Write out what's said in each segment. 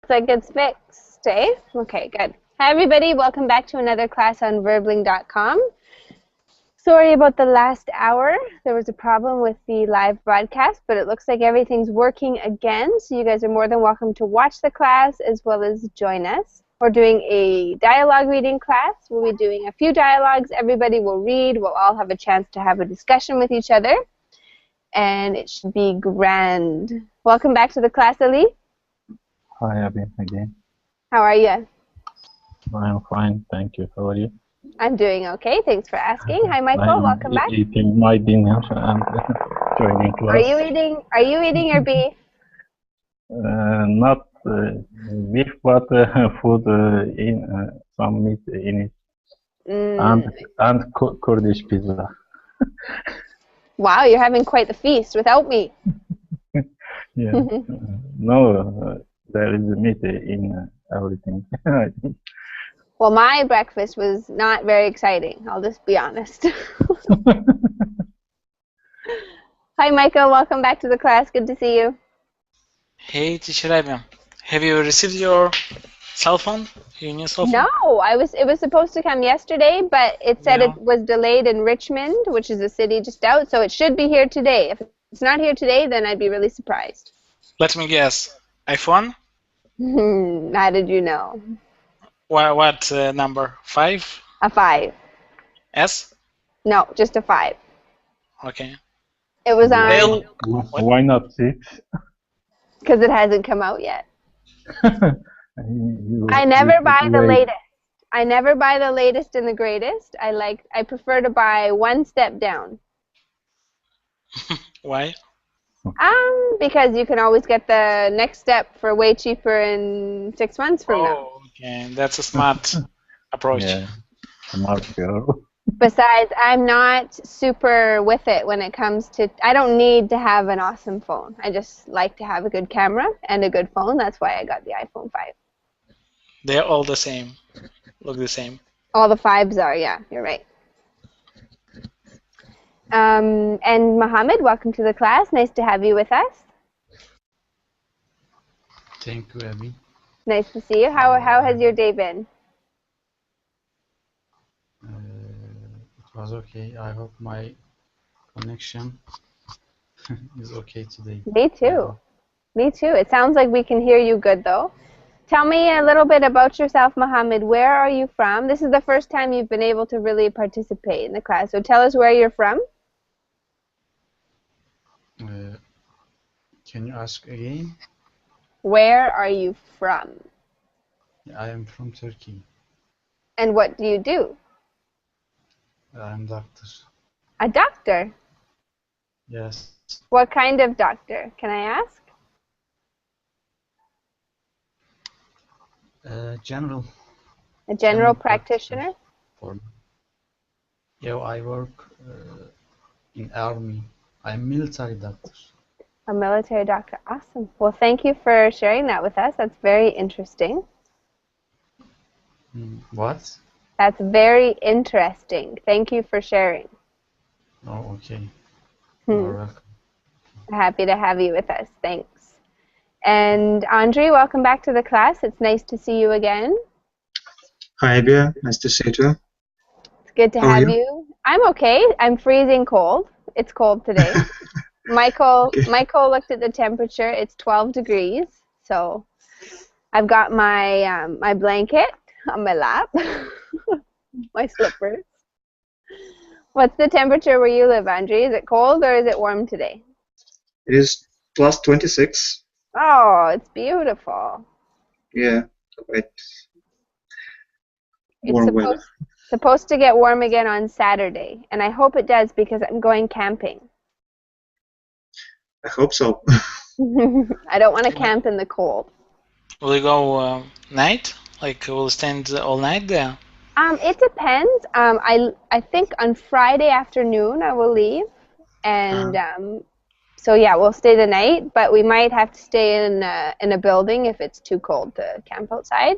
looks like it's fixed, eh? Okay, good. Hi, everybody. Welcome back to another class on Verbling.com. Sorry about the last hour. There was a problem with the live broadcast, but it looks like everything's working again, so you guys are more than welcome to watch the class as well as join us. We're doing a dialogue reading class. We'll be doing a few dialogues. Everybody will read. We'll all have a chance to have a discussion with each other, and it should be grand. Welcome back to the class, Ali. Hi, Abby, again. How are you? I'm fine, thank you. How are you? I'm doing okay. Thanks for asking. Hi, Michael. Welcome back. Eating my dinner and joining class. Are you eating your beef? Not beef, but food in some meat in it, and Kurdish pizza. Wow, you're having quite the feast without me. Yeah. No, there is meat in everything. I think. Well, my breakfast was not very exciting. I'll just be honest. Hi, Michael. Welcome back to the class. Good to see you. Hey, teacher Abby. Have you received your cell phone? Your new cell phone? No, it was supposed to come yesterday, but it said it was delayed in Richmond, which is a city just out, so it should be here today. If it's not here today, then I'd be really surprised. Let me guess. iPhone? How did you know? What number? 5? A 5. S? No, just a 5. Okay. It was on... Why not 6? Because it hasn't come out yet. I never buy the latest. I never buy the latest and the greatest. I prefer to buy one step down. Why? Because you can always get the next step for way cheaper in 6 months from now. Oh, okay. That's a smart approach. Yeah, smart girl. Besides, I'm not super with it when it comes to... I don't need to have an awesome phone. I just like to have a good camera and a good phone. That's why I got the iPhone 5. They're all the same. Look the same. All the 5s are, yeah. You're right. And Mohammed, welcome to the class. Nice to have you with us. Thank you, Abby. Nice to see you. How has your day been? It was okay. I hope my connection is okay today. Me too. Me too. It sounds like we can hear you good, though. Tell me a little bit about yourself, Mohammed. Where are you from? This is the first time you've been able to really participate in the class. So tell us where you're from. Can you ask again? Where are you from? I am from Turkey. And what do you do? I'm doctor. A doctor? Yes. What kind of doctor, can I ask? General. A general practitioner? Yeah, I work in army. I'm military doctor. A military doctor. Awesome. Well, thank you for sharing that with us. That's very interesting. What? That's very interesting. Thank you for sharing. Oh, okay. You're welcome. Happy to have you with us. Thanks. And Andre, welcome back to the class. It's nice to see you again. Hi, Abia. Nice to see you too. It's good to have you. I'm okay. I'm freezing cold. It's cold today. Michael looked at the temperature. It's 12 degrees. So I've got my my blanket on my lap, my slippers. What's the temperature where you live, Andre? Is it cold or is it warm today? It is plus 26. Oh, it's beautiful. Yeah, quite It's warm weather. supposed to get warm again on Saturday, and I hope it does because I'm going camping. I hope so. I don't want to camp in the cold. Will you go night? Like, will you stand all night there? It depends. I think on Friday afternoon I will leave, and so yeah, we'll stay the night. But we might have to stay in a building if it's too cold to camp outside.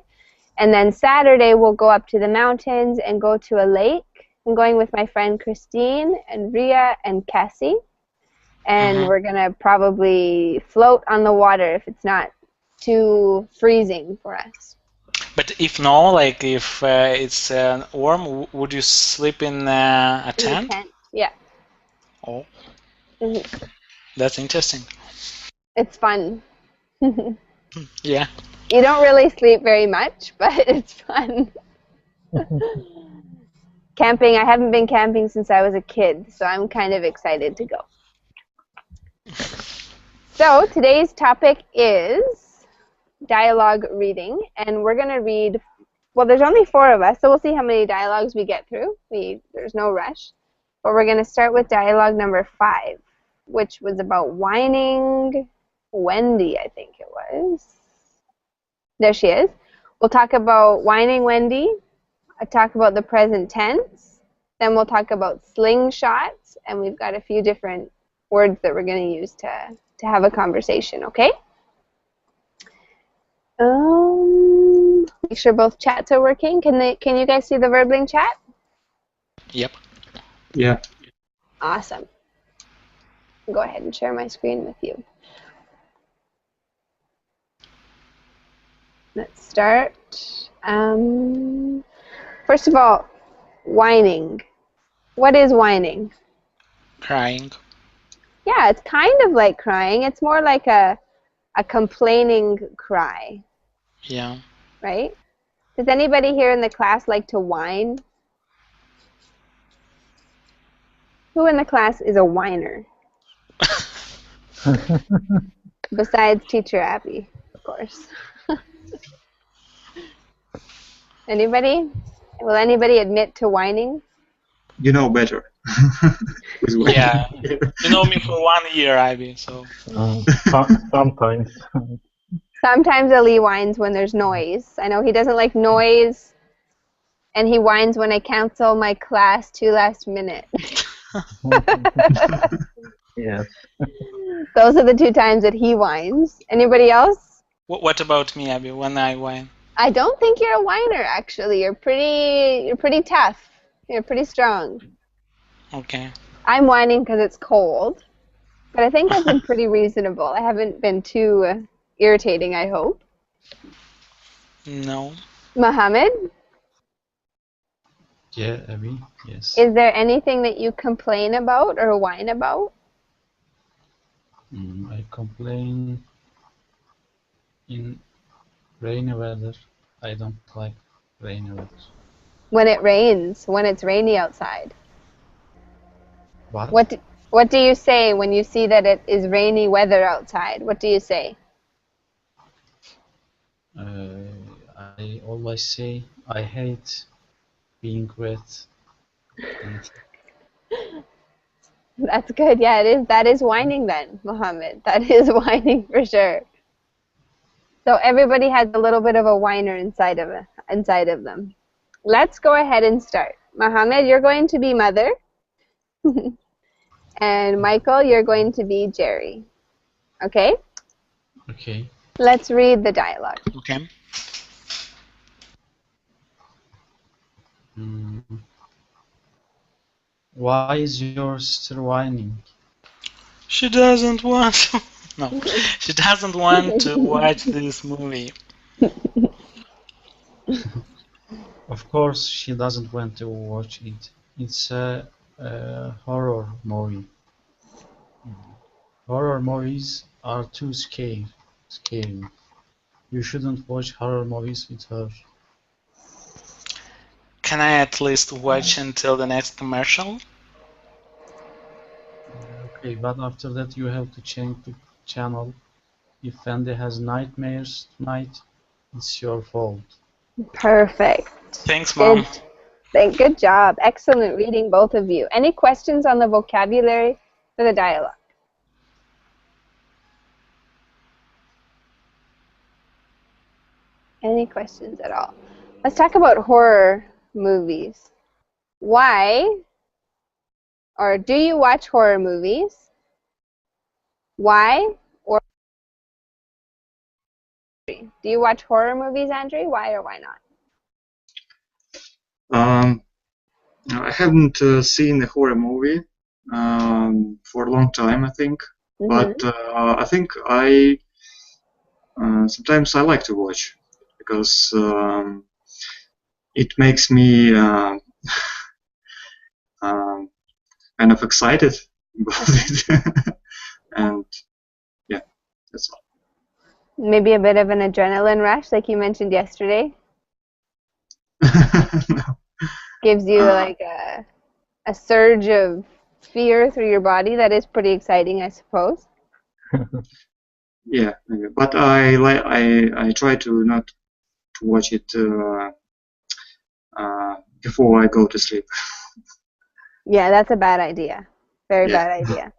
And then Saturday we'll go up to the mountains and go to a lake. I'm going with my friend Christine and Ria and Cassie, and we're gonna probably float on the water if it's not too freezing for us. But if no, like if it's warm, would you sleep in a In the tent? tent. Yeah. Oh, Mhm. that's interesting. It's fun. You Yeah. don't really sleep very much, but it's fun. Camping, I haven't been camping since I was a kid, so I'm kind of excited to go. So today's topic is dialogue reading, and we're going to read, well, there's only 4 of us, so we'll see how many dialogues we get through. There's no rush. But we're going to start with dialogue number 5, which was about whining Wendy, I think it was. There she is. We'll talk about whining Wendy. I'll talk about the present tense. Then we'll talk about slingshots, and we've got a few different words that we're going to use to have a conversation, okay? Make sure both chats are working. Can you guys see the Verbling chat? Yep. Yeah. Awesome. I'll go ahead and share my screen with you. Let's start. First of all, whining. What is whining? Crying. Yeah, it's kind of like crying. It's more like a complaining cry, Yeah. right? Does anybody here in the class like to whine? Who in the class is a whiner? Besides Teacher Abby, of course. Anybody? Will anybody admit to whining? You know better. Who's winning. Yeah. You know me for 1 year, Ivy, so. Sometimes. Sometimes Ali whines when there's noise. I know he doesn't like noise, and he whines when I cancel my class too last minute. Yes. Those are the 2 times that he whines. Anybody else? What about me, Abby, when I whine? I don't think you're a whiner, actually. You're pretty tough. You're pretty strong. Okay. I'm whining because it's cold, but I think I've been pretty reasonable. I haven't been too irritating, I hope. No. Mohammed, Yeah, Abby. Yes. is there anything that you complain about or whine about? I complain in rainy weather. I don't like rainy weather. When it rains, when it's rainy outside. What? What do you say when you see that it is rainy weather outside? What do you say? I always say I hate being wet. That's good. Yeah, it is. That is whining then, Mohammed. That is whining for sure. So everybody has a little bit of a whiner inside of them. Let's go ahead and start. Mohammed, you're going to be mother. And Michael, you're going to be Jerry. Okay? Okay. Let's read the dialogue. Okay. Why is your sister whining? She doesn't want to. No. She doesn't want to watch this movie. Of course, she doesn't want to watch it. It's a horror movie. Horror movies are too scary. You shouldn't watch horror movies with her. Can I at least watch until the next commercial? Okay, but after that you have to change the channel. If Fendi has nightmares tonight, it's your fault. Perfect. Thanks, Mom. Good job. Excellent reading, both of you. Any questions on the vocabulary for the dialogue? Any questions at all? Let's talk about horror movies. Why, or do you watch horror movies? Why, or do you watch horror movies, Andrew? Why or why not? I haven't seen a horror movie for a long time, I think. Mm-hmm. But I think I sometimes I like to watch because it makes me kind of excited about it. And yeah, that's all. Maybe a bit of an adrenaline rush, like you mentioned yesterday. No. Gives you like a surge of fear through your body. That is pretty exciting, I suppose. Yeah, maybe. But I try to not to watch it before I go to sleep. Yeah, that's a bad idea. Very Yeah. bad idea.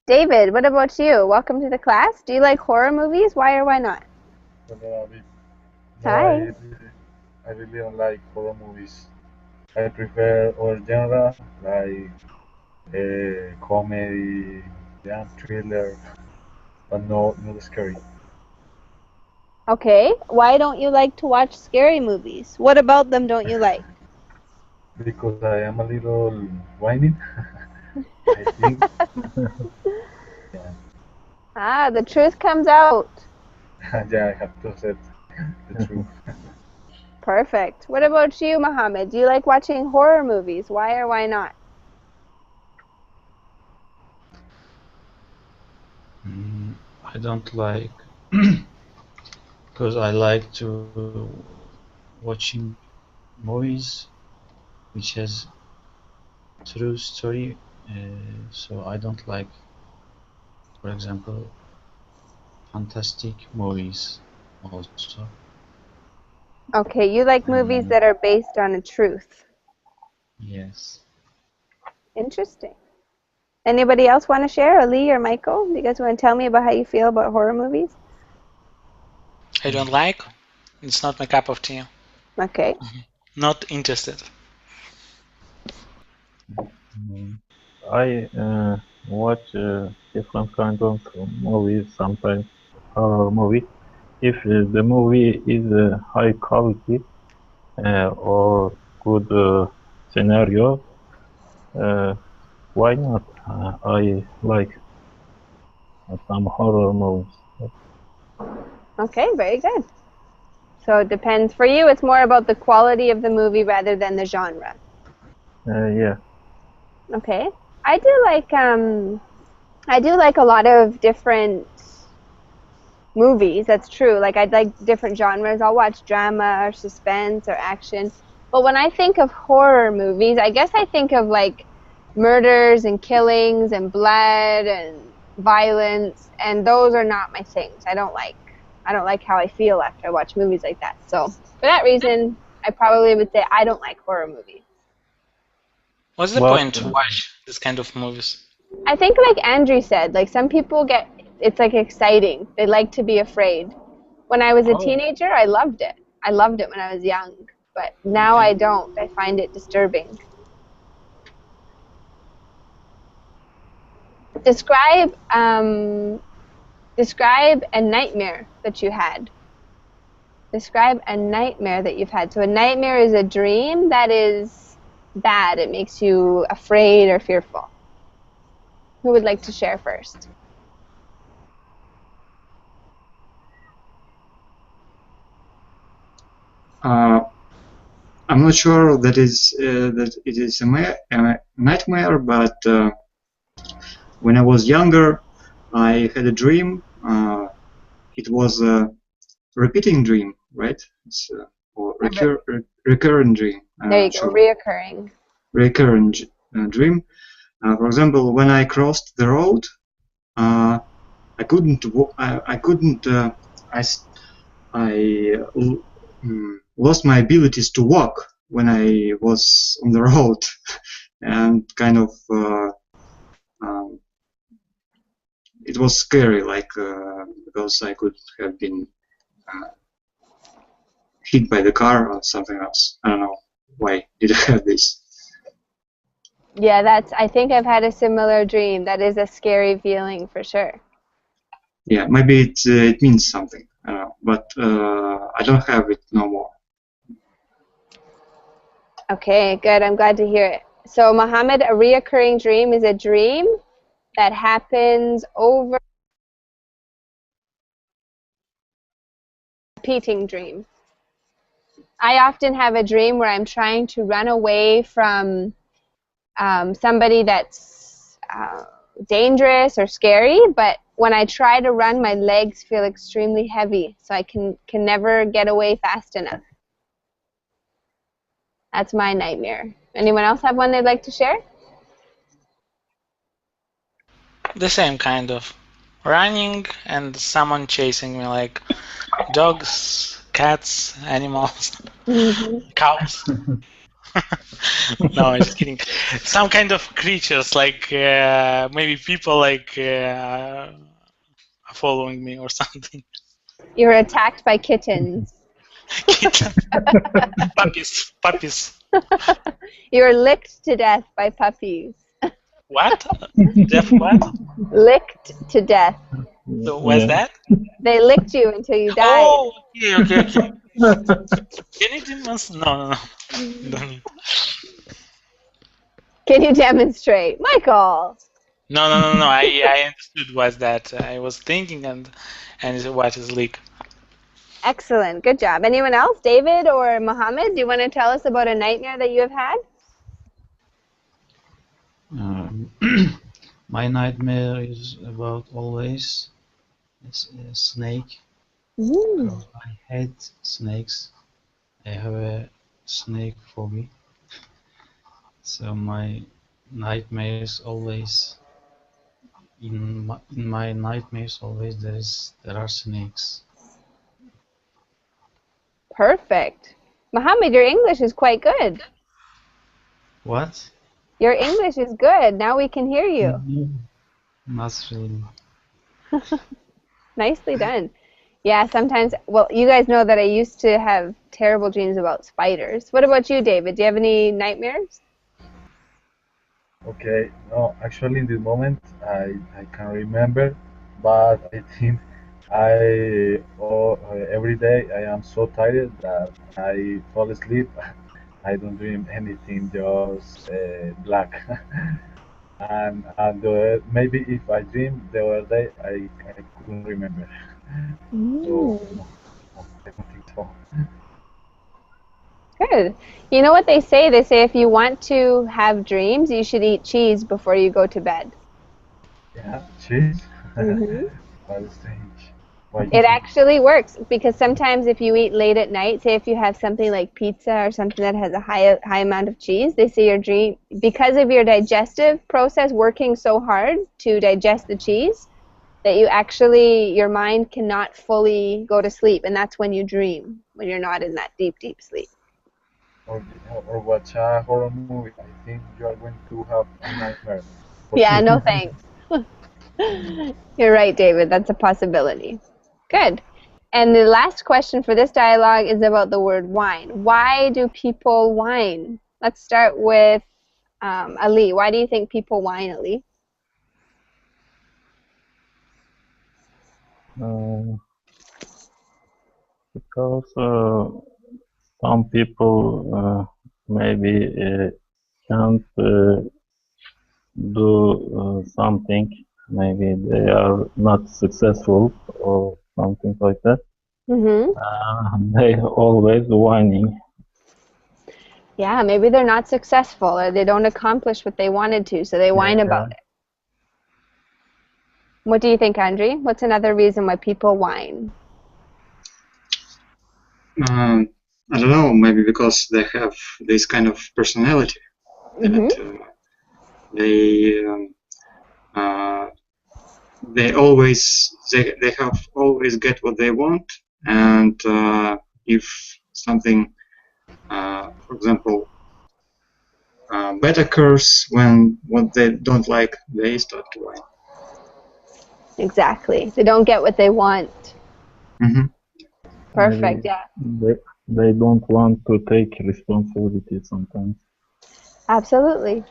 David, what about you? Welcome to the class. Do you like horror movies? Why or why not? No, Hi. I really don't like horror movies. I prefer other genre like comedy, yeah, thriller, but not scary. Okay. Why don't you like to watch scary movies? What about them don't you like? Because I am a little whining. I think. Yeah, Ah, the truth comes out. yeah, I have to say the truth. Perfect. What about you, Mohammed? Do you like watching horror movies? Why or why not? I don't like because I like to watching movies which has true story. So I don't like, for example, fantastic movies also. Okay, you like movies And that are based on a truth. yes, Interesting. Anybody else want to share? Ali or Michael? Do you guys want to tell me about how you feel about horror movies? I don't like. It's not my cup of tea. Okay. Not interested. I watch different kinds of movies, sometimes horror movie. If the movie is high quality or good scenario, why not? I like some horror movies. Okay, very good. So it depends. For you, it's more about the quality of the movie rather than the genre. Yeah. Okay. I do like a lot of different movies. That's true. Like I'd like different genres. I'll watch drama or suspense or action. But when I think of horror movies, I guess I think of like murders and killings and blood and violence, and those are not my things. I don't like how I feel after I watch movies like that. So for that reason, I probably would say I don't like horror movies. What's the But point to watch this kind of movies? I think like Andrew said, like some people it's like exciting. They like to be afraid. When I was a Oh. teenager, I loved it. I loved it when I was young, but now I don't. I find it disturbing. Describe a nightmare that you had. Describe a nightmare that you've had. So a nightmare is a dream that is bad. It makes you afraid or fearful. Who would like to share first? I'm not sure that it is a nightmare, but when I was younger, I had a dream. It was a repeating dream, right? It's or recurrent dream. There you go, reoccurring. Recurrent dream. For example, when I crossed the road, I couldn't. I couldn't. Lost my abilities to walk when I was on the road, and kind of it was scary, like because I could have been hit by the car or something else. I don't know why did I have this. Yeah, I think I've had a similar dream. That is a scary feeling for sure. Yeah, maybe it means something. I don't know, but I don't have it no more. Okay, good. I'm glad to hear it. So, Mohammed, a reoccurring dream is a dream that happens over repeating dream. I often have a dream where I'm trying to run away from somebody that's dangerous or scary, but when I try to run, my legs feel extremely heavy, so I can never get away fast enough. That's my nightmare. Anyone else have one they'd like to share? The same kind of running and someone chasing me, like dogs, cats, animals, cows. No, I'm just kidding. Some kind of creatures, like maybe people, like are following me or something. You're attacked by kittens. Kitten. Puppies. You're licked to death by puppies. What? Death what? Licked to death. So what's that? They licked you until you died. Oh, okay. Can you demonstrate? No. Don't need. Can you demonstrate? Michael! No. I understood what's that. I was thinking and what is leak. Excellent. Good job. Anyone else? David or Mohammed, do you want to tell us about a nightmare that you have had? My nightmare is about always a snake. I hate snakes. I have a snake phobia. So my nightmares always in my nightmares always there are snakes. Perfect. Mohammed, your English is quite good. What? Your English is good. Now we can hear you. Not really. Nicely done. Yeah, sometimes, well, you guys know that I used to have terrible dreams about spiders. What about you, David? Do you have any nightmares? Okay, no, actually in this moment I can't remember, but I think every day I am so tired that I fall asleep. I don't dream anything, just black. and maybe if I dream the other day, I couldn't remember. So no, I don't think so. Good. You know what they say? They say if you want to have dreams, you should eat cheese before you go to bed. Yeah, cheese. That's strange. Why It actually works because sometimes if you eat late at night, say if you have something like pizza or something that has a high amount of cheese, they say your dream, because of your digestive process working so hard to digest the cheese, that you actually, your mind cannot fully go to sleep, and that's when you dream, when you're not in that deep sleep. or watch a horror movie. I think you are going to have a nightmare. Yeah, no thanks. You're right, David. That's a possibility. Good. And the last question for this dialogue is about the word whine. Why do people whine? Let's start with Ali. Why do you think people whine, Ali? Because some people maybe can't do something. Maybe they are not successful or something like that. They always whining. Yeah, maybe they're not successful or they don't accomplish what they wanted to, so they whine about it. What do you think, Andre? What's another reason why people whine? I don't know, maybe because they have this kind of personality that they have always get what they want, and if something, for example, bad occurs when what they don't like, they start to whine. Exactly. They don't get what they want. Perfect, yeah. They don't want to take responsibility sometimes. Absolutely.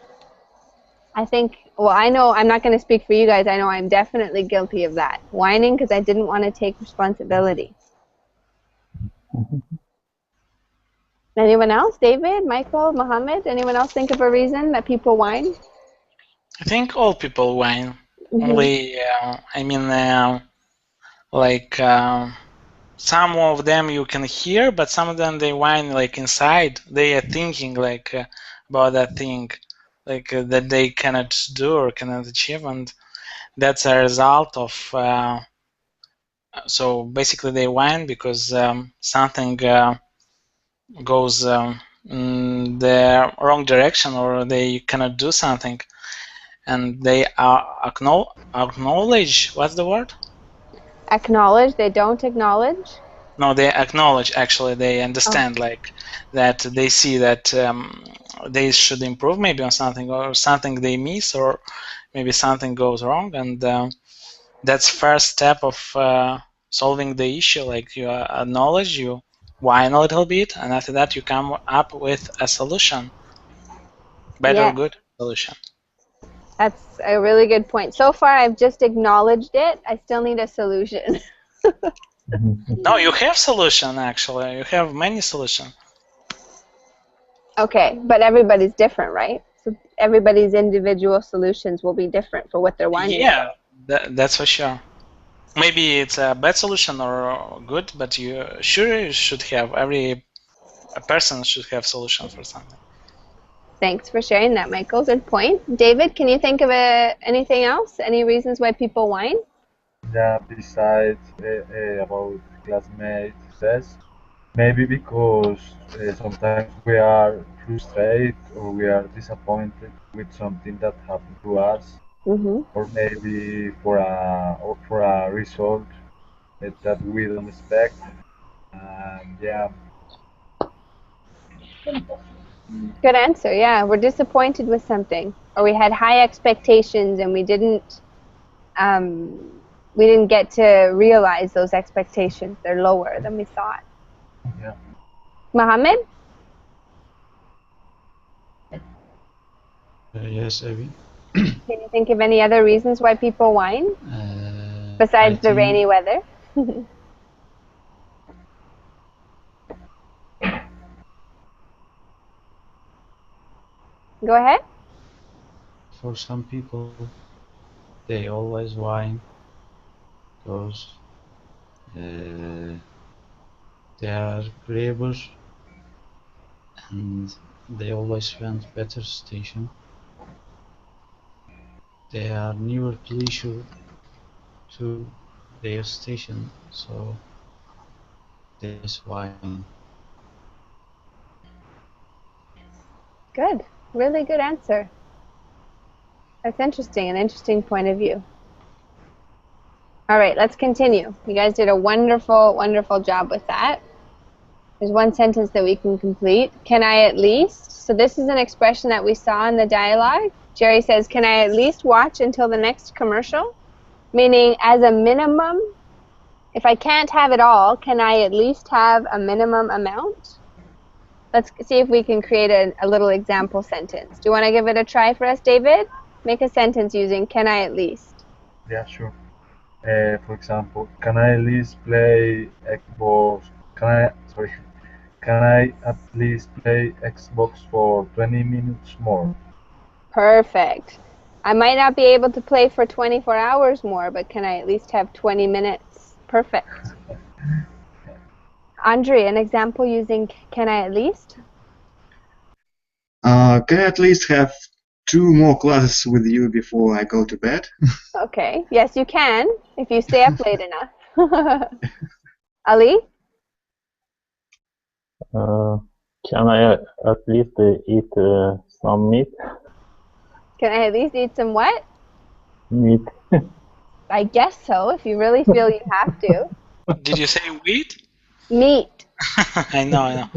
I think, well, I know, I'm not going to speak for you guys. I know I'm definitely guilty of that. Whining because I didn't want to take responsibility. Anyone else? David, Michael, Mohammed? Anyone else think of a reason that people whine? I think all people whine. Only, I mean, like, some of them you can hear, but some of them they whine like inside. They are thinking like about that thing, like that they cannot do or cannot achieve, and that's a result of. So basically, they whine because something goes in the wrong direction, or they cannot do something, and they acknowledge. What's the word? Acknowledge. They don't acknowledge. No, they acknowledge. Actually, they understand like that. They see that they should improve maybe on something, or something they miss, or maybe something goes wrong, and that's first step of solving the issue. Like you acknowledge, you whine a little bit, and after that you come up with a solution, better, Yeah. good solution. That's a really good point. So far, I've just acknowledged it. I still need a solution. No, you have solution actually. You have many solutions. Okay, but everybody's different, right? So everybody's individual solutions will be different for what they're whining Yeah, about. that's for sure. Maybe it's a bad solution or good, but you should have, every person should have solution for something. Thanks for sharing that, Michael. Good point. David, can you think of anything else? Any reasons why people whine? Yeah, besides about classmates stress, maybe because sometimes we are frustrated or we are disappointed with something that happened to us, Mm-hmm. or maybe for a result that we don't expect. And yeah, Good answer. Yeah, we're disappointed with something, or we had high expectations and we didn't get to realize those expectations. They're lower than we thought. yeah. Mohammed? Yes, Abby. Can you think of any other reasons why people whine besides the rainy weather? Go ahead. For some people, they always whine because they are braver and they always want better station. They are newer pleasure to their station, so that's why. Good. Really good answer. That's interesting, an interesting point of view. All right, let's continue. You guys did a wonderful, wonderful job with that. There's one sentence that we can complete. Can I at least? So this is an expression that we saw in the dialogue. Jerry says, can I at least watch until the next commercial? Meaning, as a minimum, if I can't have it all, can I at least have a minimum amount? Let's see if we can create a little example sentence. Do you want to give it a try for us, David? Make a sentence using can I at least. Yeah, sure. For example, can I at least play Xbox? Can I at least play Xbox for 20 minutes more? Perfect. I might not be able to play for 24 hours more, but can I at least have 20 minutes? Perfect. Andre, an example using can I at least? Can I at least have 2 more classes with you before I go to bed? Okay. Yes, you can if you stay up late enough. Ali? Can I at least eat some meat? Can I at least eat some what? Meat. I guess so, if you really feel you have to. Did you say wheat? Meat. I know.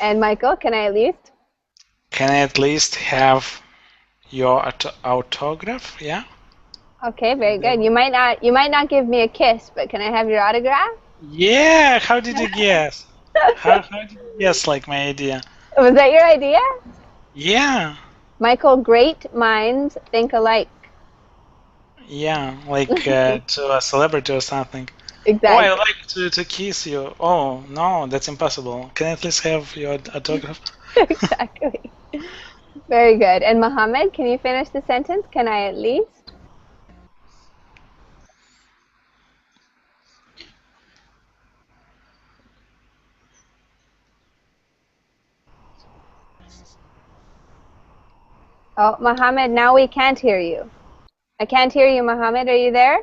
And Michael, can I at least? Can I at least have your autograph? Yeah. Okay, very good. You might not give me a kiss, but can I have your autograph? Yeah. How did you guess? how did you guess? Like my idea? Was that your idea? Yeah. Michael, great minds think alike. Yeah, like to a celebrity or something. Exactly. Oh, I like to kiss you. Oh, no, that's impossible. Can I at least have your autograph? Exactly. Very good. And Mohammed, can you finish the sentence? Can I at least? Oh, Mohammed, now we can't hear you. I can't hear you, Mohammed. Are you there?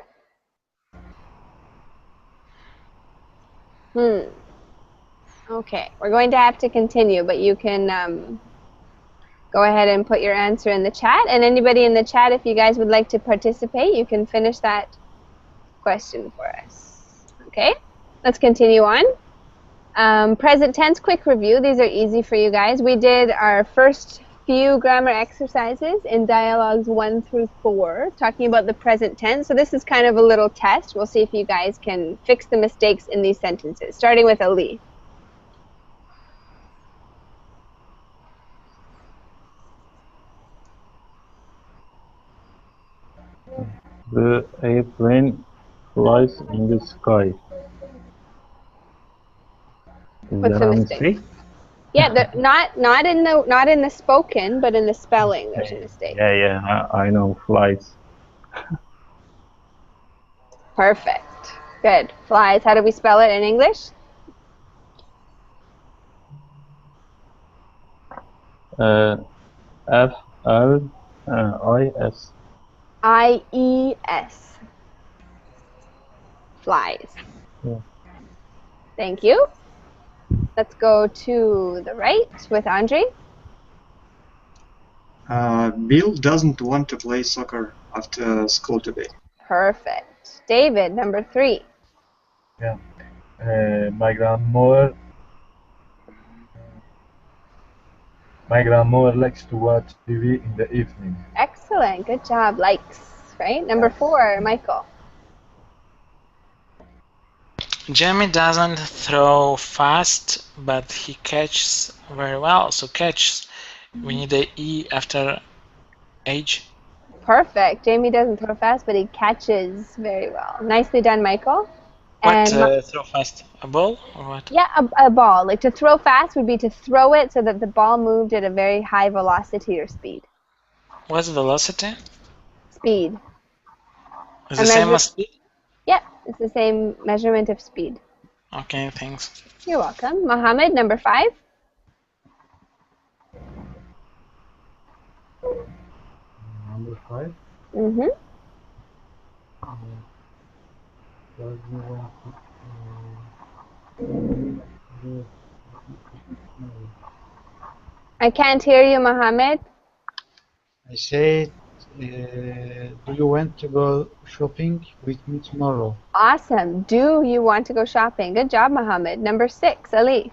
Okay, we're going to have to continue, but you can go ahead and put your answer in the chat. And anybody in the chat, if you guys would like to participate, you can finish that question for us. Okay, let's continue on. Present tense quick review. These are easy for you guys. We did our first few grammar exercises in dialogues 1 through 4, talking about the present tense. So this is kind of a little test. We'll see if you guys can fix the mistakes in these sentences, starting with Ali. The airplane flies in the sky. Is What's there the a mistake? mistake? Yeah, not in the spoken, but in the spelling. There's a mistake. Yeah, I know, flies. Perfect. Good. Flies. How do we spell it in English? F-L-I-S. I-E-S. Flies. Yeah. Thank you. Let's go to the right with Andre. Bill doesn't want to play soccer after school today. Perfect. David, number 3. Yeah. My grandmother likes to watch TV in the evening. Excellent. Good job. Likes, right? Number 4, Michael. Jamie doesn't throw fast, but he catches very well. So catches, we need a E after H. Perfect. Jamie doesn't throw fast, but he catches very well. Nicely done, Michael. What, And throw fast? A ball or what? yeah, a ball. Like to throw fast would be to throw it so that the ball moved at a very high velocity or speed. What's velocity? Speed. Is the same as speed? Yep, it's the same measurement of speed. Okay, thanks. You're welcome. Mohammed, number 5. Number 5. Mm-hmm. I can't hear you, Mohammed. I said, do you want to go shopping with me tomorrow? Awesome. Do you want to go shopping? Good job, Mohammed. Number 6, Ali.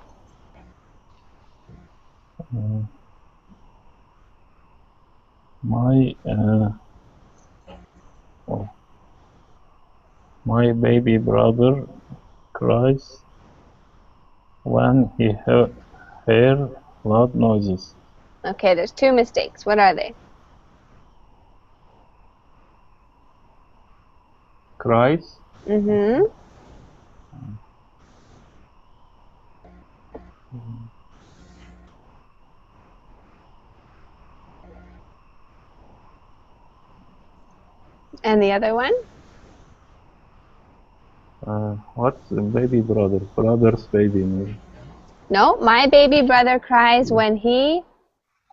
My baby brother cries when he hears loud noises. Okay, there's 2 mistakes. What are they? Cries? Mm-hmm. And the other one? What's a baby brother? Brother's baby, maybe. No, my baby brother cries when he...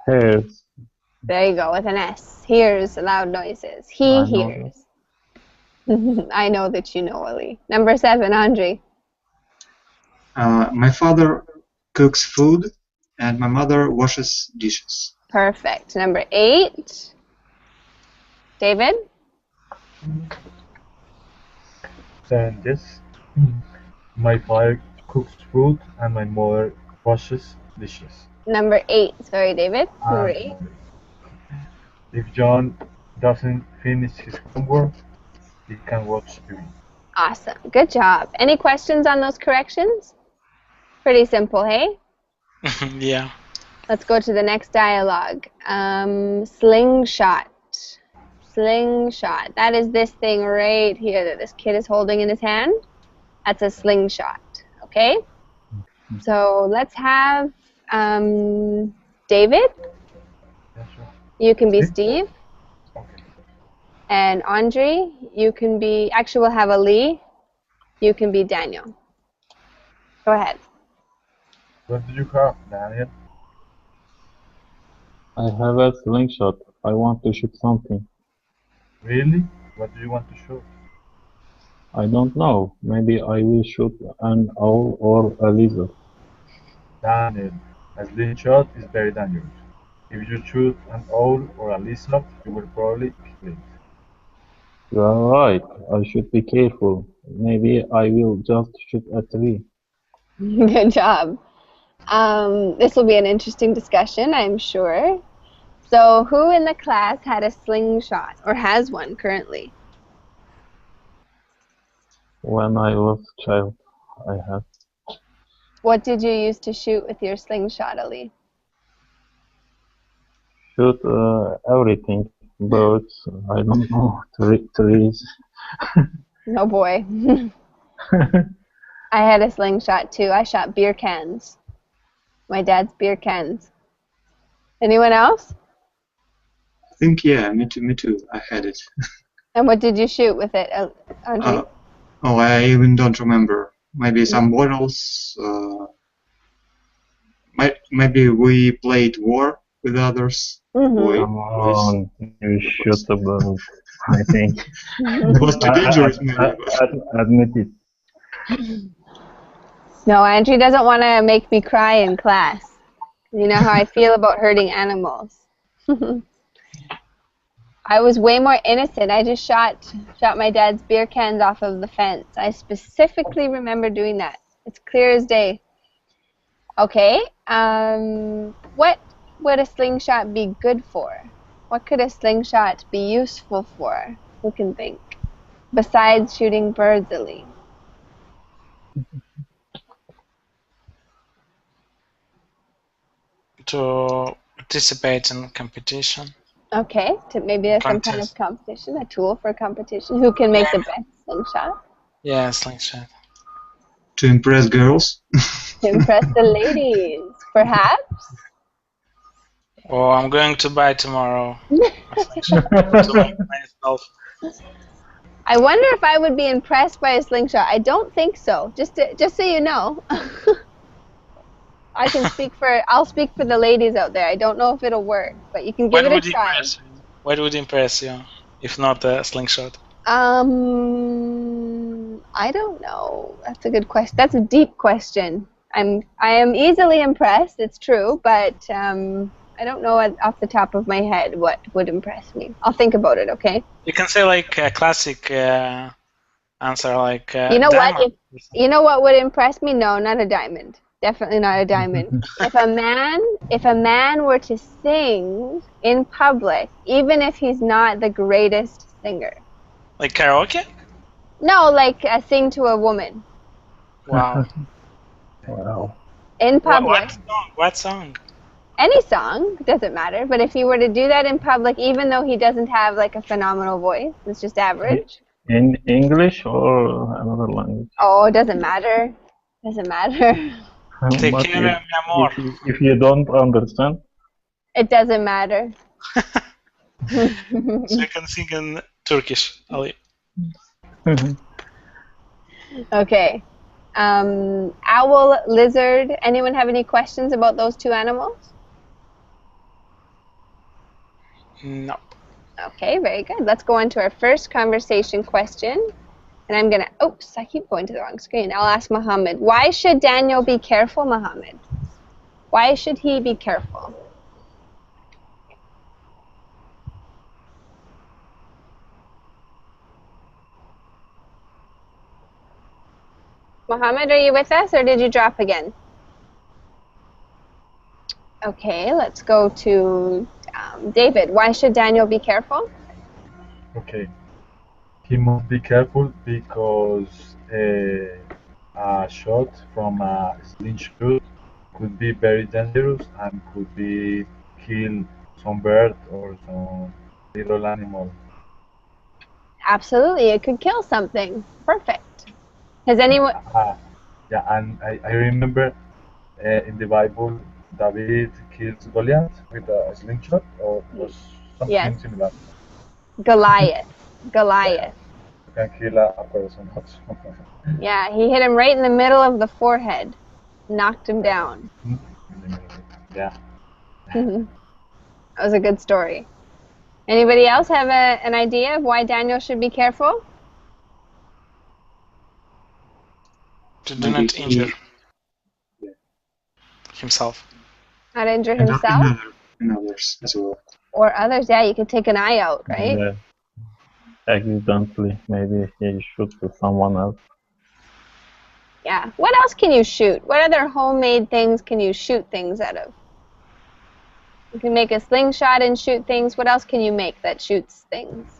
Hears. There you go, with an S. Hears loud noises. He hears. I know that you know, Ali. Number 7, Andre. My father cooks food and my mother washes dishes. Perfect. Number 8, David. And yes, my father cooks food and my mother washes dishes. Number 8, sorry, David. Number 8. If John doesn't finish his homework, he can watch TV. Awesome. Good job. Any questions on those corrections? Pretty simple, hey? Yeah. Let's go to the next dialogue. Slingshot. Slingshot. That is this thing right here that this kid is holding in his hand. That's a slingshot, okay? So let's have David. Yeah, sure. You can be Steve. Okay. And Andre, you can be, actually we'll have Ali. You can be Daniel. Go ahead. What do you have, Daniel? I have a slingshot. I want to shoot something. Really? What do you want to shoot? I don't know. Maybe I will shoot an owl or a lizard. Daniel, a slingshot is very dangerous. If you shoot an owl or a lizard, you will probably kill it. You are right. I should be careful. Maybe I will just shoot a tree. Good job. This will be an interesting discussion, I'm sure. So, who in the class had a slingshot or has one currently? When I was a child, I had. What did you use to shoot with your slingshot, Ali? Shoot everything. Birds, I don't know, trees. Oh boy. I had a slingshot too. I shot beer cans. My dad's beer cans. Anyone else? I think, yeah, me too. I had it. And what did you shoot with it, Andre? Oh, I even don't remember. Maybe some bottles. Maybe we played war with others. Mm-hmm. Come on, you shoot the bird. I think. It was too dangerous, maybe. Admit it. No, Andrew doesn't want to make me cry in class. You know how I feel about hurting animals. I was way more innocent. I just shot my dad's beer cans off of the fence. I specifically remember doing that. It's clear as day. Okay. What would a slingshot be good for? What could a slingshot be useful for? Who can think? Besides shooting birds, Ali. To participate in competition. Okay, maybe there's some kind of competition, a tool for competition. Who can make the best slingshot? Yeah, slingshot. To impress girls. To impress the ladies, perhaps? Oh, I'm going to buy tomorrow. To make myself. I wonder if I would be impressed by a slingshot. I don't think so. Just so you know. I'll speak for the ladies out there. I don't know if it'll work, but you can give it a try. What would impress you, if not a slingshot? I don't know. That's a good question. That's a deep question. I am easily impressed. It's true, but I don't know off the top of my head what would impress me. I'll think about it. Okay. You can say like a classic answer, like you know diamond. what? You know what would impress me? No, not a diamond. Definitely not a diamond. If a man were to sing in public, even if he's not the greatest singer. Like karaoke? No, like sing to a woman. Wow. Wow. In public. What song? Any song, doesn't matter. But if he were to do that in public, even though he doesn't have like a phenomenal voice, it's just average. In English or another language? Oh, it doesn't matter. Doesn't matter. Te But quiero, mi amor. if you don't understand, It doesn't matter. So you can sing in Turkish, Ali. Okay. Owl, lizard. Anyone have any questions about those two animals? No. Okay, very good. Let's go on to our first conversation question. And I'm going to, oops, I keep going to the wrong screen. I'll ask Mohammed. Why should Daniel be careful, Mohammed? Why should he be careful? Mohammed, are you with us or did you drop again? Okay, let's go to David. Why should Daniel be careful? Okay. He must be careful because a shot from a slingshot could be very dangerous and could be kill some bird or some little animal. Absolutely, it could kill something. Perfect. Has anyone... Yeah, and I remember in the Bible, David kills Goliath with a slingshot, or was something similar. Goliath. You can kill a person also. Yeah, he hit him right in the middle of the forehead. Knocked him down. Yeah. That was a good story. Anybody else have an idea of why Daniel should be careful? To do not Maybe injure himself. Not injure and himself others as well. or others? Yeah, you could take an eye out, right? Yeah. Accidentally, maybe he shoots someone else. Yeah. What else can you shoot? What other homemade things can you shoot things out of? You can make a slingshot and shoot things. What else can you make that shoots things?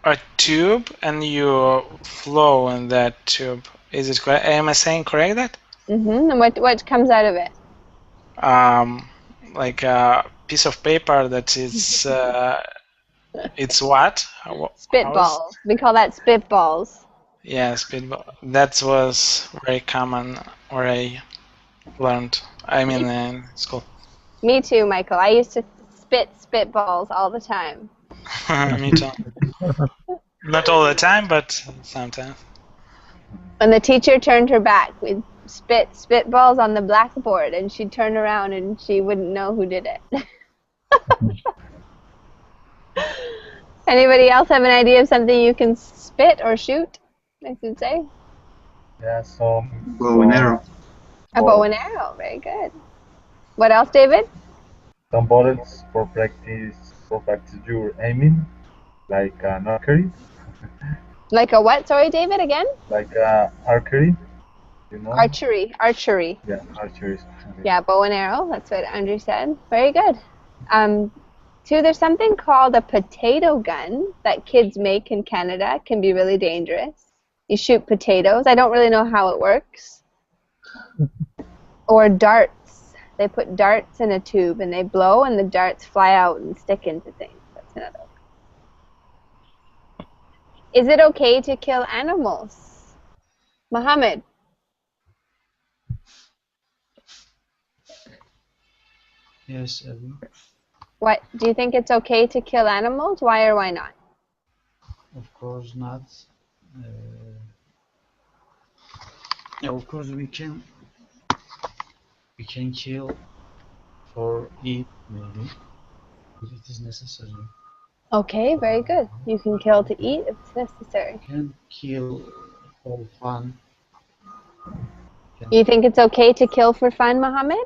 A tube, and you flow in that tube. Is it correct? Am I saying correct that? Mm-hmm. And what comes out of it? Like a piece of paper that is. It's what? Spitballs. We call that spitballs. Yeah, spitball. That was very common where I learned. I mean, in school. Me too, Michael. I used to spit spitballs all the time. Me too. Not all the time, but sometimes. When the teacher turned her back, we'd spit spitballs on the blackboard, and she'd turn around and she wouldn't know who did it. Anybody else have an idea of something you can spit or shoot, I should say? Yeah, some Bow and arrow. A bow and arrow. Very good. What else, David? some bullets for practice your aiming, like an archery, Like a what? Sorry, David, again? like archery, you know? Archery. Archery. Yeah, archery. Yeah, bow and arrow. That's what Andrew said. Very good. Too, there's something called a potato gun that kids make in Canada. It can be really dangerous. You shoot potatoes. I don't really know how it works. Or darts. They put darts in a tube and they blow and the darts fly out and stick into things. That's another one. Is it okay to kill animals? Mohammed? Yes, Abby. What, do you think it's okay to kill animals? Why or why not? Of course not. Yeah, of course we can kill for eat maybe if it is necessary. Okay, very good. You can kill to eat if it's necessary. We can kill for fun. You think it's okay to kill for fun, Mohammed?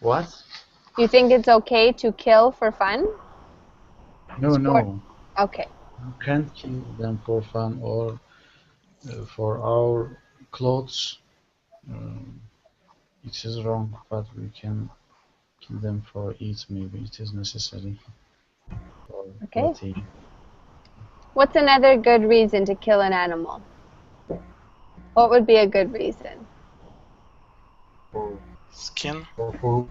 What? You think it's okay to kill for fun? No, Sport. no. Okay. You can't kill them for fun or for our clothes. It is wrong, but we can kill them for eat. Maybe it is necessary. For Okay. protein. What's another good reason to kill an animal? What would be a good reason? For Skin. food.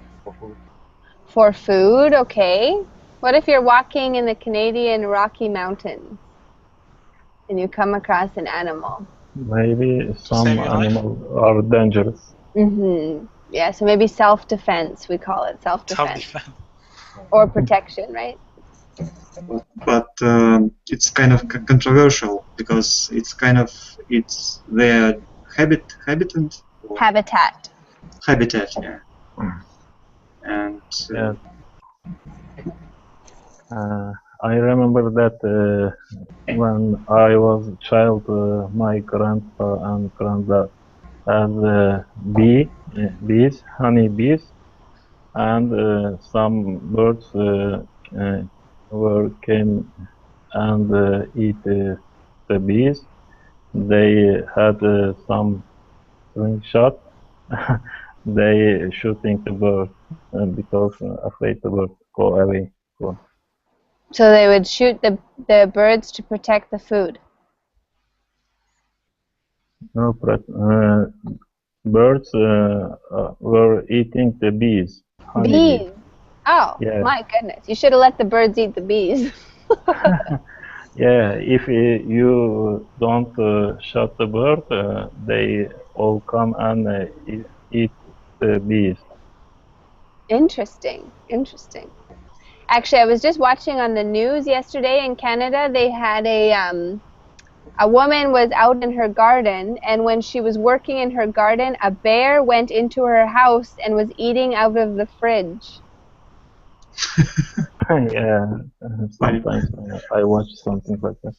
For food, okay. What if you're walking in the Canadian Rocky Mountains and you come across an animal? Maybe some Save your life. animals are dangerous. Mm-hmm. Yeah, so maybe self-defense, we call it self-defense. Self-defense. Or protection, right? But it's kind of controversial because it's their habitat, Habitat. yeah. And Yeah. I remember that when I was a child, my grandpa and granddad had bees, honey bees, and some birds came and eat the bees. They had some slingshot. They shooting the bird because afraid the bird go away. So they would shoot the birds to protect the food. No, but birds were eating the bees. Honey Bees. Oh, Yeah. my goodness. You should have let the birds eat the bees. Yeah, if you don't shot the bird, they all come and eat the bees. Interesting. Interesting. Actually, I was just watching on the news yesterday in Canada. They had A woman was out in her garden, and when she was working in her garden, a bear went into her house and was eating out of the fridge. Yeah, sometimes I watch something like that.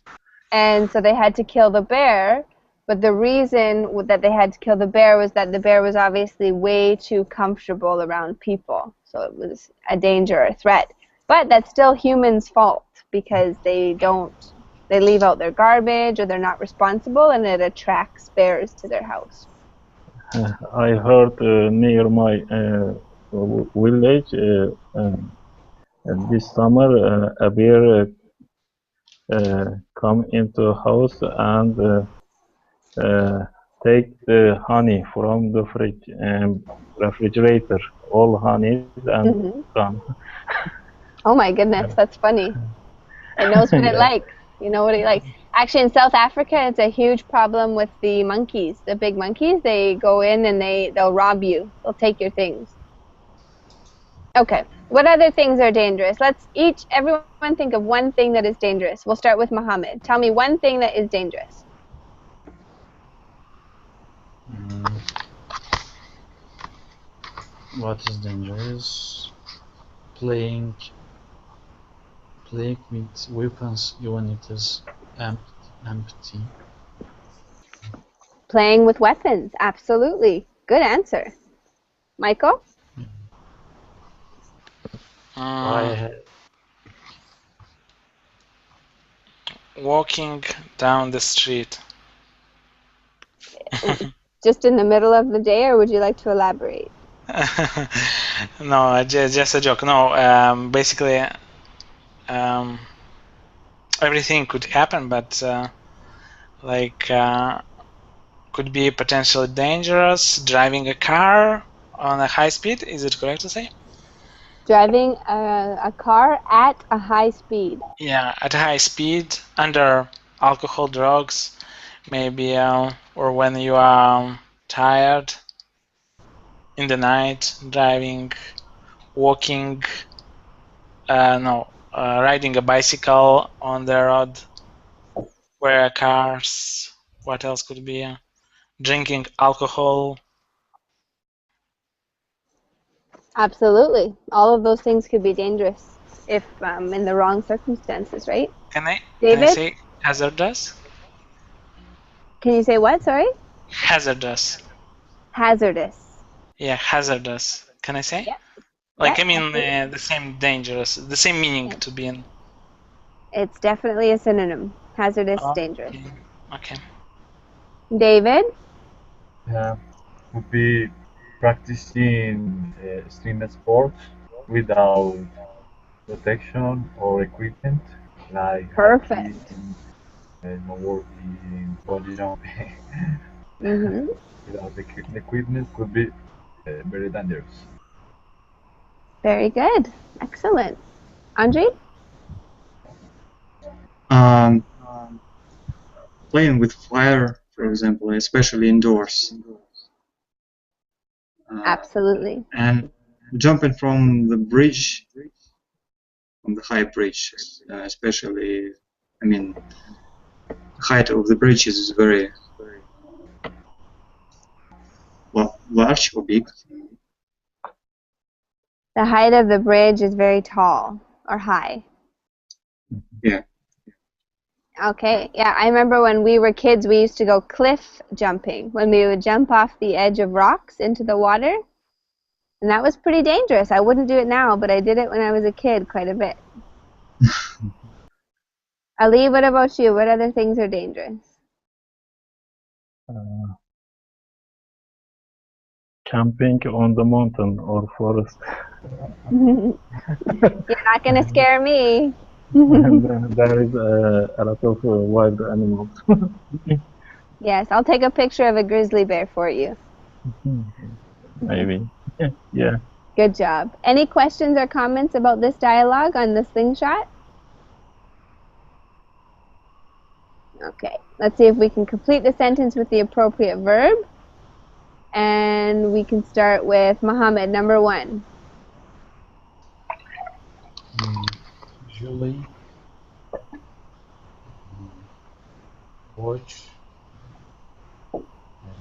And so they had to kill the bear, but the reason that they had to kill the bear was that the bear was obviously way too comfortable around people. So it was a danger or a threat. But that's still humans' fault because they leave out their garbage or they're not responsible, and it attracts bears to their house. I heard near my village this summer a bear come into house and take the honey from the fridge and refrigerator, all honey and gone. Oh my goodness, that's funny. It knows what it likes. You know what it likes. Actually, in South Africa, it's a huge problem with the monkeys. The big monkeys, they go in and they'll rob you. They'll take your things. Okay, what other things are dangerous? Let's everyone think of one thing that is dangerous. We'll start with Mohammed. Tell me one thing that is dangerous. What is dangerous? Playing with weapons even it is empty. Playing with weapons, absolutely. Good answer. Michael? Walking down the street. Just in the middle of the day, or would you like to elaborate? No, just a joke. No, basically, everything could happen, but could be potentially dangerous. Driving a car on a high speed, is it correct to say? Driving a car at a high speed. Yeah, at a high speed, under alcohol, drugs, maybe, or when you are tired in the night, driving, walking, riding a bicycle on the road, where cars, what else could be? Drinking alcohol. Absolutely. All of those things could be dangerous if in the wrong circumstances, right? Can I David? say hazardous? Can you say what, sorry? Hazardous. Hazardous. Yeah, hazardous. Can I say? Yeah. Like, Yeah, I mean, the same dangerous, the same meaning to be in. It's definitely a synonym. Hazardous, dangerous. Okay. David? Yeah, would be practicing extreme sports without protection or equipment, like Perfect. hiking, snowboarding, bungee jumping. Without the equipment could be very dangerous. Very good. Excellent. Andre? Playing with fire, for example, especially indoors. Absolutely. And jumping from the bridge, from the high bridge, especially, I mean, the height of the bridge is very large or big. The height of the bridge is very tall or high. Yeah. Okay, yeah, I remember when we were kids, we used to go cliff jumping, when we would jump off the edge of rocks into the water. And that was pretty dangerous. I wouldn't do it now, but I did it when I was a kid quite a bit. Ali, what about you? What other things are dangerous? Camping on the mountain or forest. You're not going to scare me. And there is a lot of wild animals. Yes, I'll take a picture of a grizzly bear for you. Maybe. Yeah. Good job. Any questions or comments about this dialogue on the slingshot? Okay, let's see if we can complete the sentence with the appropriate verb. And we can start with Mohammed, number 1. Usually Watch. I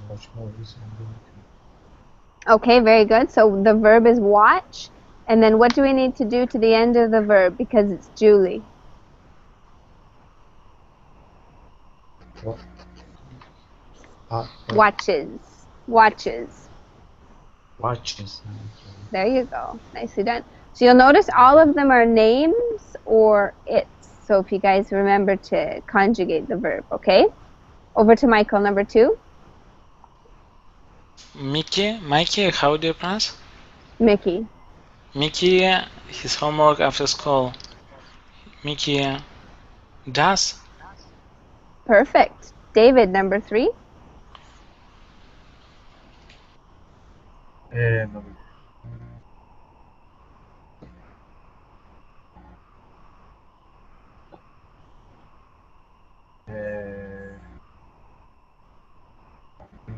watch movies and do Okay, very good. So the verb is watch. And then what do we need to do to the end of the verb because it's Julie? what? Watches. Watches. Watches. There you go. Nicely done. So you'll notice all of them are names or it's. So if you guys remember to conjugate the verb, okay? Over to Michael, number 2. Mikey, how do you pronounce? Mickey. Mickey, his homework after school. Mickey does. Perfect. David, number 3. No.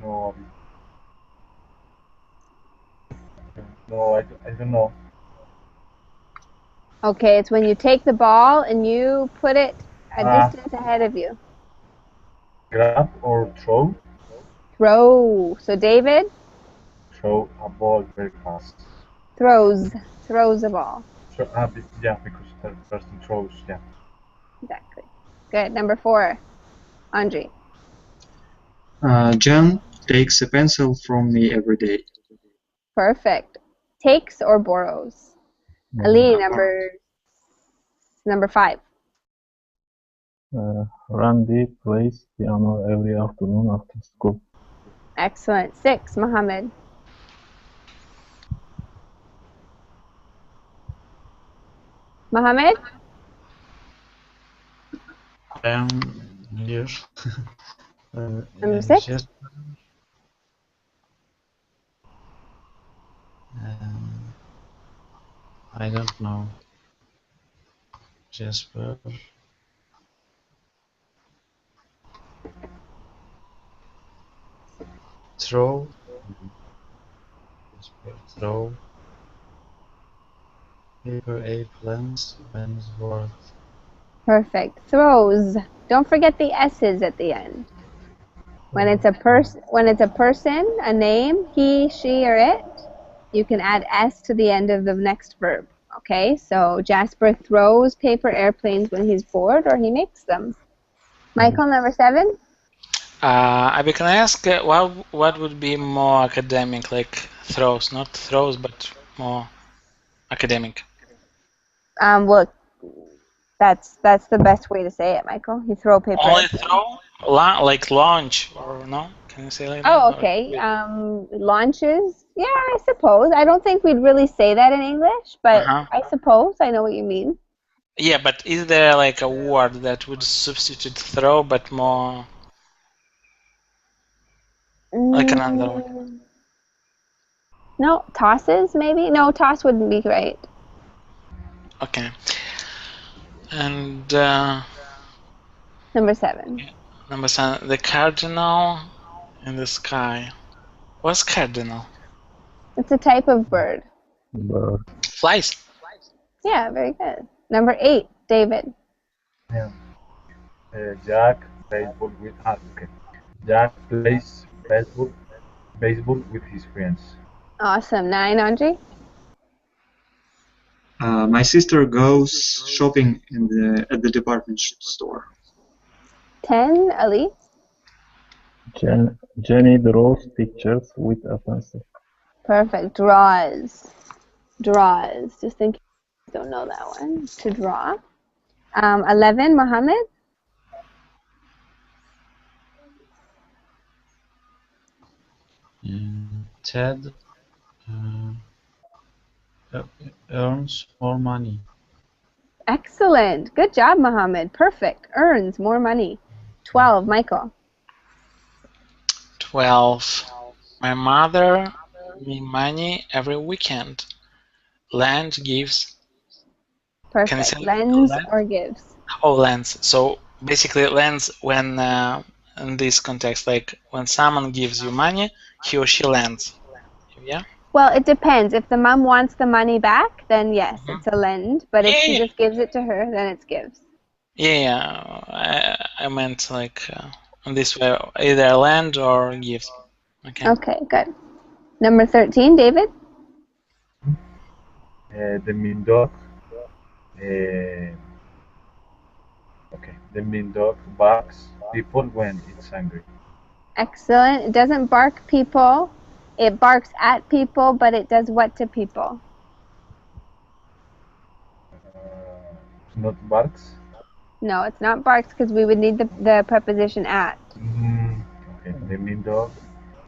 No. No, I don't know. Okay, it's when you take the ball and you put it a distance ahead of you. Grab or throw? Throw. So David Throw a ball very fast. throws a ball. Yeah, because the person throws, yeah. Exactly. Good. Number 4. Andre. Jen takes a pencil from me every day. Perfect. Takes or borrows. Ali, number 5. Randy plays piano every afternoon after school. Excellent. 6. Mohammed. Mohammed? I am here. Number 6. Just, I don't know. Jasper. Throw. Jasper, throw. Paper, airplanes, Wentworth. Perfect. Throws. Don't forget the S's at the end. When it's a person, a name, he, she, or it, you can add S to the end of the next verb. Okay, so Jasper throws paper airplanes when he's bored or he makes them. Michael, number 7. Abby, can I ask what would be more academic, like throws, not throws, but more academic? Well, that's the best way to say it, Michael. You throw paper. Only airplanes. throw, like launch, or no? Can you say like that? Oh, okay. Launches. Yeah, I suppose. I don't think we'd really say that in English, but I suppose I know what you mean. Yeah, but is there like a word that would substitute throw, but more like another word? No, tosses maybe? No, toss wouldn't be right. Okay. And Number 7. number 7, the cardinal in the sky. What's cardinal? It's a type of bird. Bird. Flies. Yeah, very good. Number 8, David. Yeah. Jack baseball with Jack plays baseball with his friends. Awesome. 9, Andre. My sister goes shopping at the department store. 10, Ali. Jenny draws pictures with a pencil. Perfect. Draws. Just in case you don't know that one. To draw. 11, Mohammed. Ted earns more money. Excellent. Good job, Mohammed. Perfect. Earns more money. 12, Michael. 12. My mother me money every weekend. Land gives. Perfect. Can I say lends land? or gives. Oh, lends. So basically, lends when in this context, like when someone gives you money, he or she lends. Yeah. Well, it depends. If the mom wants the money back, then yes, it's a lend. But if she just gives it to her, then it's gives. Yeah. I meant like And this way, either land or gift. Okay. Okay, good. Number 13, David. The mean dog. Uh, okay. The mean dog barks people when it's angry. Excellent. It doesn't bark people. It barks at people, but it does what to people? Not barks. No, it's not barks because we would need the preposition at. Okay. The mean dog.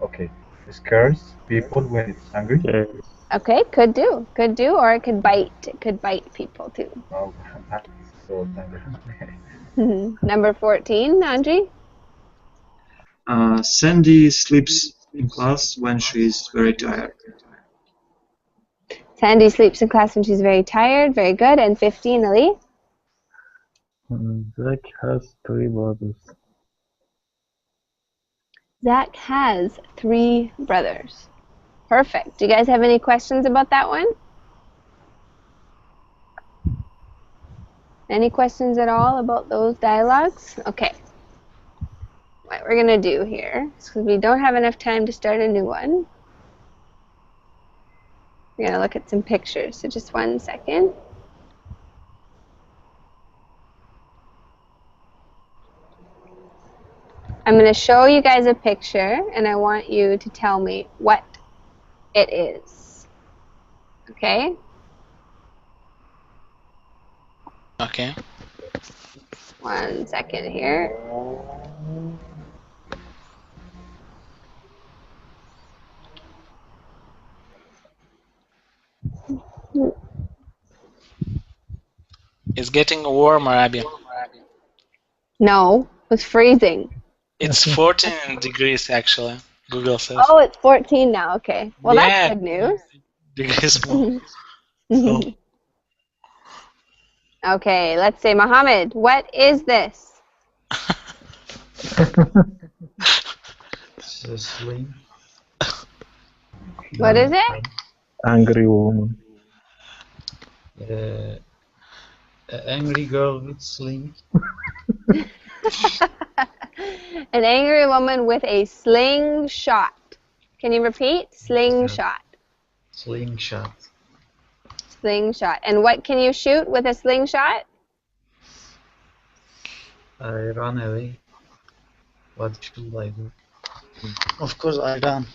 Okay. Scares people when it's angry. Okay. Okay, could do, or it could bite. It could bite people too. Oh, so angry. Number 14, Andri. Sandy sleeps in class when she's very tired. Sandy sleeps in class when she's very tired. Very good. And 15, Ali. Zach has 3 brothers. Zach has 3 brothers. Perfect. Do you guys have any questions about that one? Any questions at all about those dialogues? Okay. What we're going to do here is because we don't have enough time to start a new one. We're going to look at some pictures. So just 1 second. I'm going to show you guys a picture, and I want you to tell me what it is. Okay? Okay. 1 second here. It's getting warmer, Abby. No, it's freezing. It's 14 degrees actually. Google says. Oh, it's 14 now. Okay. Well, Yeah. that's good news. Degrees more. So, Okay, let's say, Mohammed, what is this? It's a sling. What is it? Angry woman. An angry girl with sling. An angry woman with a slingshot. Can you repeat? Slingshot. Slingshot. Slingshot. And what can you shoot with a slingshot? I run away. What should I do? Of course, I run.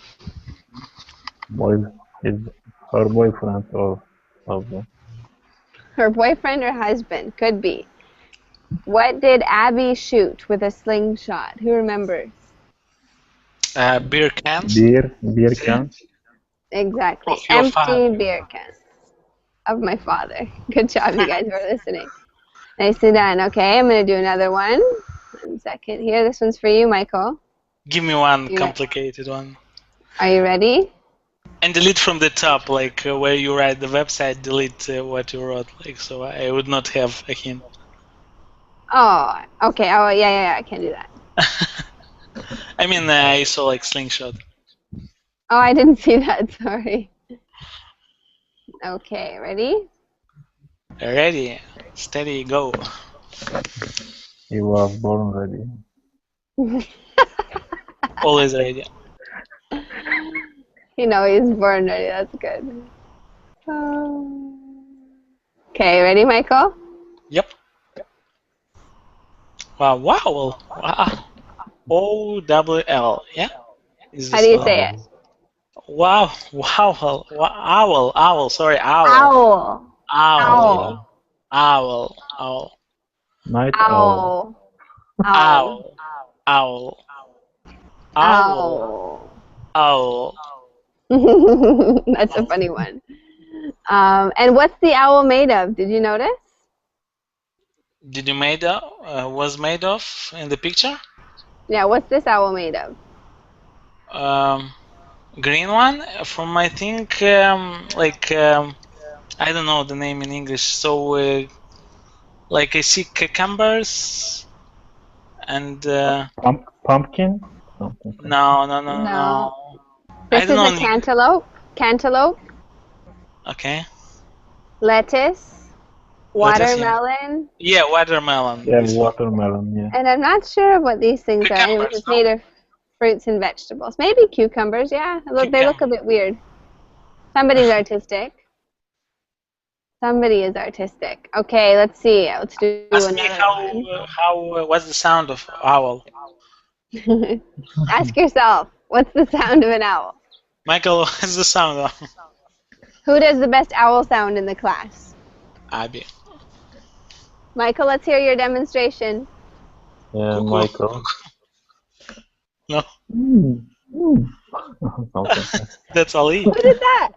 Is her boyfriend or husband. Her boyfriend or husband. Could be. What did Abby shoot with a slingshot? Who remembers? beer cans. Beer cans. Exactly. Of your Empty father. beer cans. Of my father. Good job, you guys were listening. Nicely done. Okay, I'm going to do another one. 1 second here. This one's for you, Michael. Give me one Yeah. complicated one. Are you ready? And delete from the top, like where you write the website, delete what you wrote, like so I would not have a hint. Oh, okay. Oh, yeah, I can do that. I mean, I saw like slingshot. Oh, I didn't see that. Sorry. Okay, ready? Ready, steady, go. He was born ready. Always ready. You know he's born ready. That's good. Okay, ready, Michael? Yep. Wow, wow, wow. O-W-L, yeah? Is How this do you one? say it? Wow, owl, sorry, owl. Owl. Owl. Owl. Owl. Night owl. Owl. Owl. Owl. Owl. Owl. Owl. That's a funny one. And what's the owl made of? Did you notice? Did you was made of in the picture? Yeah, what's this owl made of? Green one from I think I don't know the name in English. So like I see cucumbers and Pumpkin? Something. no. This I is don't a know. cantaloupe. Cantaloupe. Okay. Lettuce. What is it? Watermelon. Yeah, watermelon. Yeah, This one. watermelon. Yeah. And I'm not sure of what these things are. Anyways, Cucumbers, it's made of fruits and vegetables. Maybe cucumbers, yeah. They look a bit weird. Somebody's artistic. Somebody is artistic. Okay, let's see. Let's do Ask me another what's the sound of owl? one. Ask yourself, what's the sound of an owl? Michael, what's the sound of Who does the best owl sound in the class? Abby? Michael, let's hear your demonstration. Yeah, Cuckoo. Michael. No, Okay. that's Ali. What is that?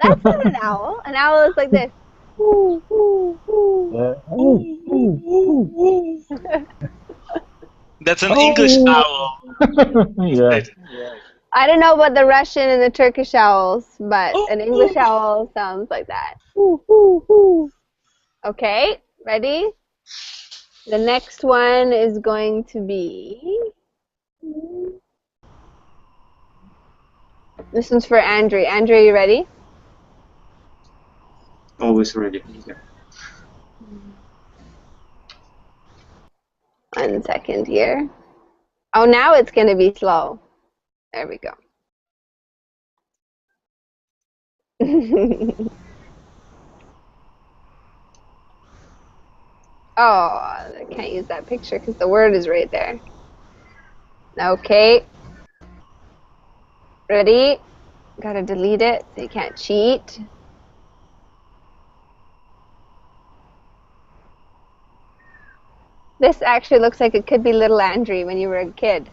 That's not an owl. An owl is like this. Ooh, ooh, ooh. Yeah. That's an English owl. Yeah. I don't know about the Russian and the Turkish owls, but an English owl sounds like that. Ooh, ooh, ooh. Okay, ready? The next one is going to be... This one's for Andrew. Andrew, are you ready? Always ready. Yeah. 1 second here. Oh, now it's going to be slow. There we go. Oh, I can't use that picture because the word is right there. Okay. Ready? Gotta delete it so you can't cheat. This actually looks like it could be little Andrew when you were a kid.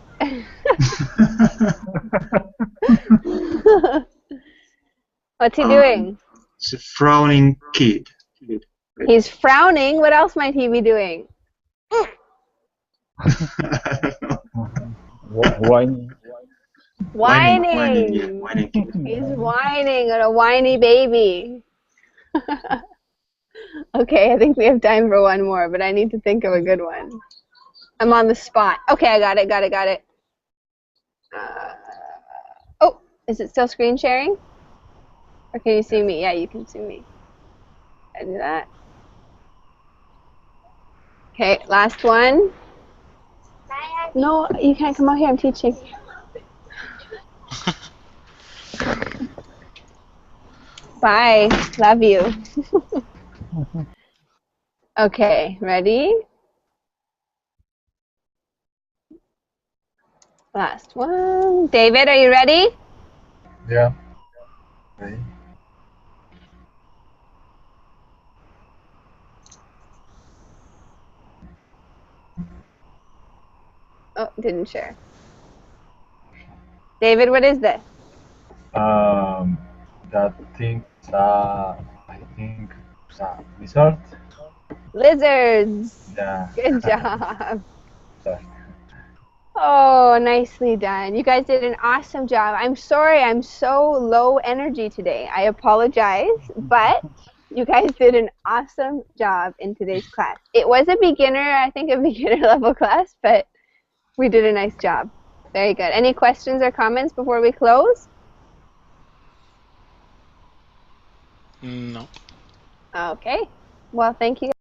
What's he doing? It's a frowning kid. He's frowning. What else might he be doing? Whining. Whining. Yeah, whining kid. He's whining at a whiny baby. Okay, I think we have time for one more, but I need to think of a good one. I'm on the spot. Okay, I got it. Oh, is it still screen sharing? Or can you see me? Yeah, you can see me. I do that. Okay, last one. No, you can't come out here. I'm teaching. Bye. Love you. Okay, ready? Last one. David, are you ready? Yeah. Okay. Oh, didn't share. David, what is this? That thing, I think, it's a lizard. Lizards. Yeah. Good job. Sorry. Oh, nicely done. You guys did an awesome job. I'm sorry I'm so low energy today. I apologize, but you guys did an awesome job in today's class. It was a beginner, I think a beginner level class, but we did a nice job. Very good. Any questions or comments before we close? No. Okay. Well, thank you.